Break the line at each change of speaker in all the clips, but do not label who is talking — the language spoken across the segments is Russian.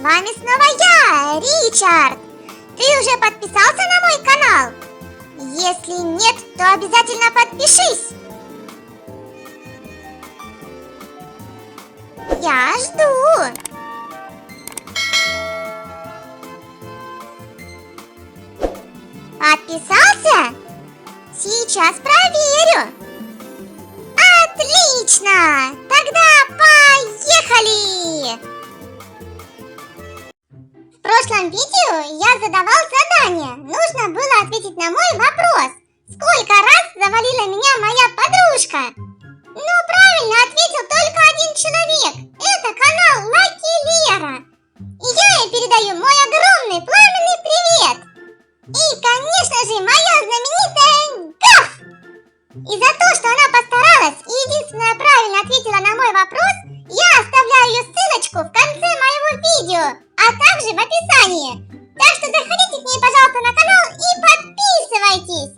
вами снова я, Ричард. Ты уже подписался на мой канал? Если нет, то обязательно подпишись. Я жду. Подписался? Сейчас проверю. Отлично! Тогда поехали! В прошлом видео я задавал задание. Нужно было ответить на мой вопрос. Сколько раз завалила меня моя подружка? Ну, правильно ответил только один человек. Это канал Лера. И я ей передаю мой огромный пламенный привет. И, конечно же, моя знаменитая гаф! И за то, что она постаралась и единственная правильно ответила на мой вопрос, я оставляю ее ссылочку в конце моего видео, а также в описании. Так что заходите к ней, пожалуйста, на канал и подписывайтесь.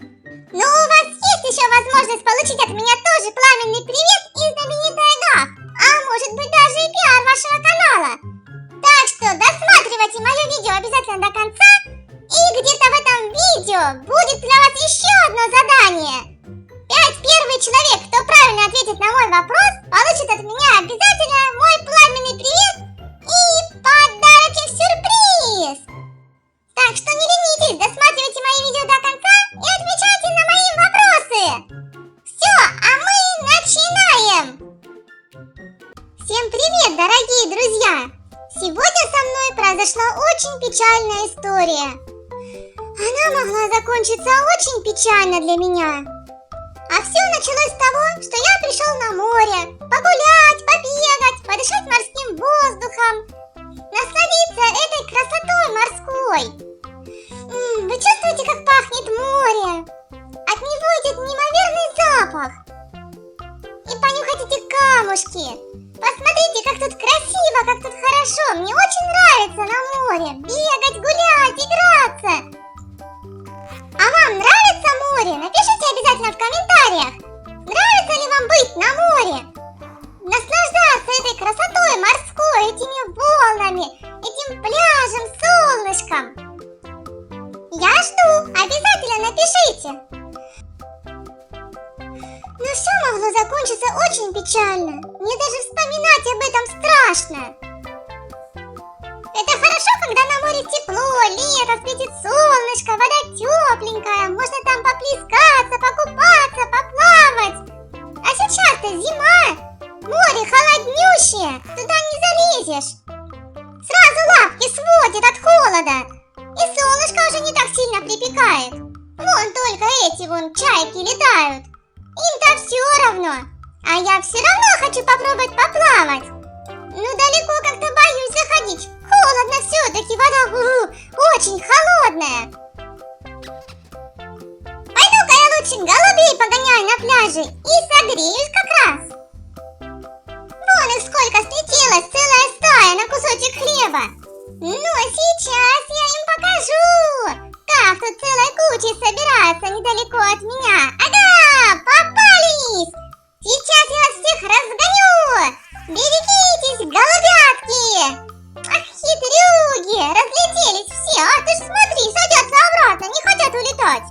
Но у вас есть еще возможность получить от меня тоже пламенный привет и знаменитая гаф, а может быть даже и пиар вашего канала. Так что досматривайте мое видео обязательно до конца, и где-то в этом видео будет для вас еще одно задание. 5 первый человек, кто правильно ответит на мой вопрос, получит от меня обязательно мой пламенный привет и подарочек-сюрприз. Так что не ленитесь, досматривайте мои видео до конца и отвечайте на мои вопросы. Все, а мы начинаем. Всем привет, дорогие друзья. Сегодня со мной произошла очень печальная история. Она могла закончиться очень печально для меня. А все началось с того, что я пришел на море, погулять, побегать, подышать морским воздухом, насладиться этой красотой морской. Вы чувствуете, как пахнет море? От него идет неимоверный запах. И понюхать эти камушки. Посмотрите, как тут красиво, как тут хорошо. Мне очень нравится на море бегать, гулять, играться. А вам нравится море? Напишите обязательно в комментариях. Нравится ли вам быть на море? Наслаждаться этой красотой морской, этими волнами, этим пляжем, солнышком. Я жду. Обязательно напишите. Но все могло закончиться очень печально. Мне даже вспоминать об этом страшно. Это хорошо, когда на море тепло, лето, светит солнышко, вода тепленькая, можно там поплескаться, покупаться, поплавать. А сейчас-то зима, море холоднющее, туда не залезешь. Сразу лапки сводит от холода, и солнышко уже не так сильно припекает. Вон только эти вон чайки летают, им-то все равно, а я все равно хочу попробовать поплавать. Но далеко как-то боюсь заходить. Холодно все-таки, вода очень холодная. Пойду-ка я лучше голубей погоняю на пляже и согреюсь как раз. Вон их сколько слетелось, целая стая на кусочек хлеба. Ну а сейчас я им покажу, как тут целой кучей собираются недалеко от меня. Ага, попались! Сейчас я вас всех разгоню! Берегитесь, голубятки! Ах, хитрюги! Разлетелись все! А ты ж смотри, садятся обратно, не хотят улетать!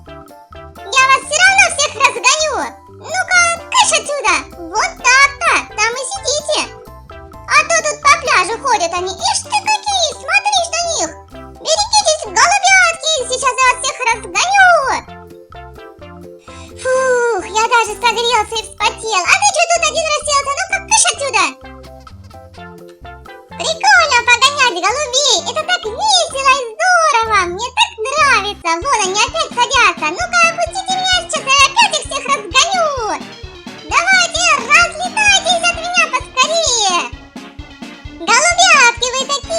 Я вас все равно всех разгоню! Ну-ка, кыш отсюда! Вот так-то! Там и сидите! А то тут по пляжу ходят они! Ишь ты какие! Смотришь на них! Берегитесь, голубятки! Сейчас я вас всех разгоню! Фух, я даже согрелся и вспотел. А ты что тут один расселся? Ну-ка, кыш отсюда! Прикольно погонять голубей! Это так весело и здорово! Мне так нравится! Вон они опять садятся! Ну-ка, опустите меня сейчас, я опять их всех разгоню! Давайте, разлетайтесь от меня поскорее! Голубятки вы такие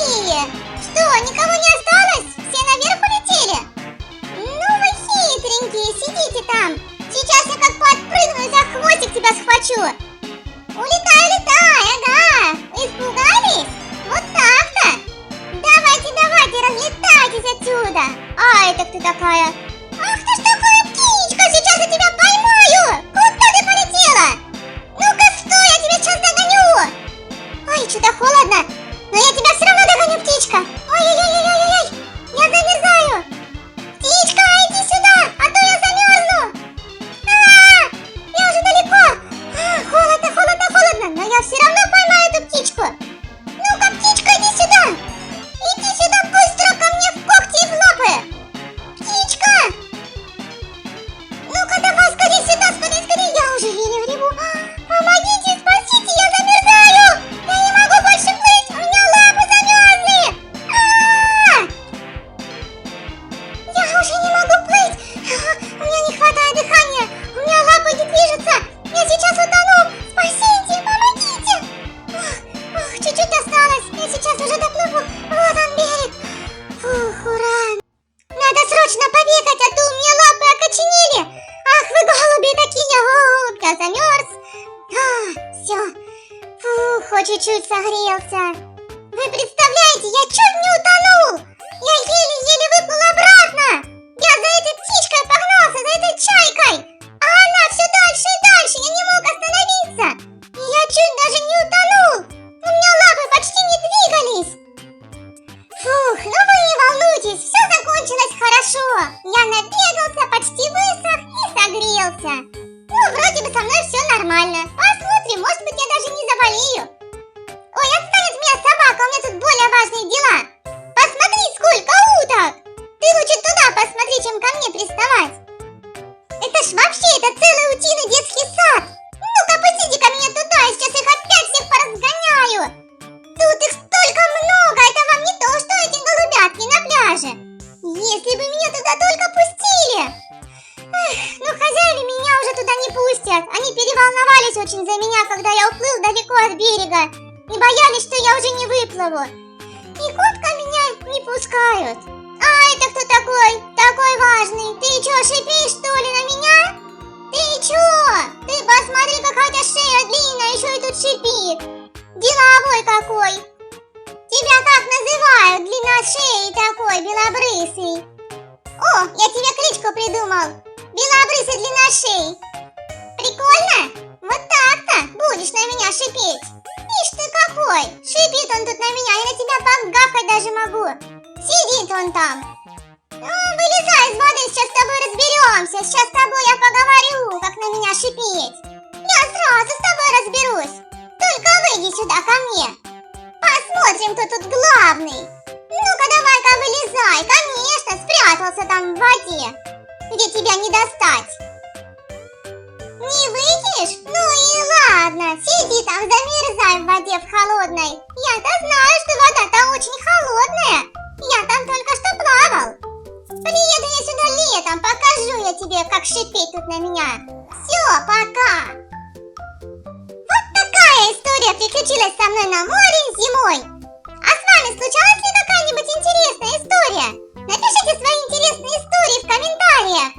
птичку. Ну-ка, птичка, иди сюда. Иди сюда быстро ко мне в когти и в лапы. Птичка. Ну-ка, давай, скорее сюда, скорее. Я уже еле гребу. Помогите, спасите, я замерзаю. Я не могу больше плыть, у меня лапы замерзли. Я уже не могу плыть. У меня не хватает дыхания. У меня лапы не движутся. Я сейчас утону. Спасите, помогите. Чуть-чуть осталось. Я сейчас уже доплыву. Вот он берег. Фух, ура. Надо срочно побегать, а то у меня лапы окоченели. Ах, вы голуби такие. Я замерз. Все. Фух, хоть чуть-чуть согрелся. Вы представляете, я чуть не утонул. Я еле-еле выплыл обратно. Я за этой птичкой погнался, за этой чайкой. А она все дальше и дальше. Я не мог остановиться. И я чуть даже не утонул. У меня лапы почти не двигались. Фух, ну вы не волнуйтесь, все закончилось хорошо. Я набегался, почти высох и согрелся. Ну, вроде бы со мной все нормально. Посмотрим, может быть, я даже не заболею. Ой, отстань от меня, собака, у меня тут более важные дела. Посмотри, сколько уток. Ты лучше туда посмотри, чем ко мне приставать. Это ж вообще, это целый утиный детский сад. Ну-ка, посиди ко мне туда, я сейчас их опять всех поразгоняю. Тут их столько много, это вам не то, что эти голубятки на пляже. Если бы меня туда только пустили. Эх, но хозяева меня уже туда не пустят. Они переволновались очень за меня, когда я уплыл далеко от берега. И боялись, что я уже не выплыву. И котка меня не пускают. А это кто такой? Такой важный. Ты чё, шипишь, что ли, на меня? Ты чё? Ты посмотри, какая у тебя шея длинная, еще и тут шипит. Деловой какой. Тебя как называют? Длинношеей такой, белобрысый. О, я тебе кличку придумал. Белобрысый длинношей. Прикольно? Вот так-то будешь на меня шипеть. Ишь ты какой. Шипит он тут на меня, я на тебя погавкать даже могу. Сидит он там. Ну, вылезай из воды, сейчас с тобой разберемся. Сейчас с тобой я поговорю, как на меня шипеть. Я сразу с тобой разберусь. Только выйди сюда ко мне. Посмотрим, кто тут главный. Ну-ка, давай-ка вылезай. Конечно, спрятался там в воде, где тебя не достать. Не выйдешь? Ну и ладно. Сиди там, замерзай в воде в холодной. Я-то знаю, что вода там очень холодная. Я там только что плавал. Приеду я сюда летом, покажу я тебе, как шипеть тут на меня. Все, пока. Вот такая история приключилась со мной на море зимой. А с вами случалась ли какая-нибудь интересная история? Напишите свои интересные истории в комментариях.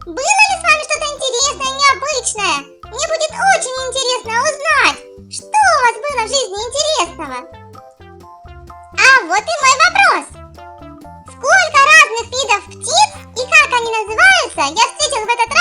Было ли с вами что-то интересное, необычное? Мне будет очень интересно узнать, что у вас было в жизни интересного. А вот и мой вопрос. Сколько разных видов птиц и как они называются, я встретил в этот